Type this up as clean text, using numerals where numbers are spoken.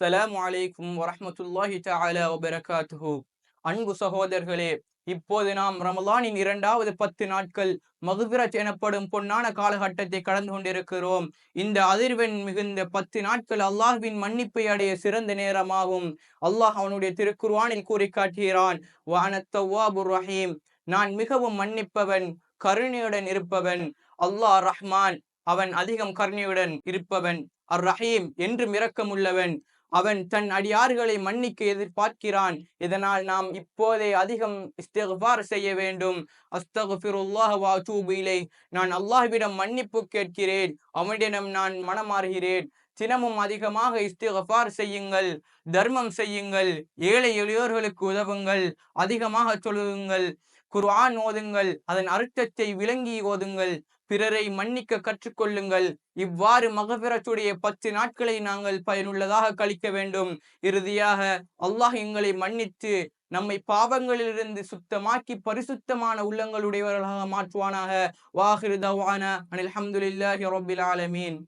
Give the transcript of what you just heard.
அஸ்ஸலாமு அலைக்கும் வரஹ்மத்துல்லாஹி தஆலா வபரகாத்துஹு. அன்பு சகோதரர்களே, இப்போது நாம் ரமலானின் 2வது 10 நாட்கள் மக்ஃபிரத் எனப்படும் பொன்னான காலகட்டத்தை கடந்து கொண்டிருக்கிறோம். இந்த அதிர்வெண் மிகுந்த 10 நாட்கள் அல்லாஹ்வின் மன்னிப்பை அடைய சிறந்த நேரமாகும். அல்லாஹ் அவனுடைய திருக்குர்ஆனில் கூறி காட்டுகிறான், "வ அனத் தவ்வாபுர் ரஹீம்." நான் மிகவும் மன்னிப்பவன், கருணையுடன் இருப்பவன். அல்லாஹ் ரஹ்மான், அவன் அதிகம் கருணையுடன் இருப்பவன். அர் ரஹீம், என்றும் இரக்கமுள்ளவன். அவன் தன் அடியார்களை மன்னிக்க எதிர்பார்க்கிறான். இதனால் நாம் இப்போதே அதிகம் இஸ்திக்ஃபார் செய்ய வேண்டும். அஸ்தக்ஃபிருல்லாஹ் வ அத்தூபு இலைஹ். நான் அல்லாஹ்விடம் மன்னிப்பு கேட்கிறேன், அவனிடம் நான் மனமாறுகிறேன். தினமும் அதிகமாக இஸ்திக்ஃபார் செய்யுங்கள், தர்மம் செய்யுங்கள், ஏழை எளியோர்களுக்கு உதவுங்கள், அதிகமாக தொழுகுங்கள், குர்ஆன் ஓதுங்கள், அதன் அர்த்தத்தை விளங்கி ஓதுங்கள், பிறரை மன்னிக்க கற்றுக்கொள்ளுங்கள். இவ்வாறு மகஃபிரத்துடைய 10 நாட்களை நாங்கள் பயனுள்ளதாக கழிக்க வேண்டும். இறுதியாக அல்லாஹ் எங்களை மன்னித்து நம்மை பாவங்களிலிருந்து சுத்தமாக்கி பரிசுத்தமான உள்ளங்களுடையவர்களாக மாற்றுவானாக. வாஹிரு தவ்வானா அனில் ஹம்துலில்லாஹி ரப்பில் ஆலமீன்.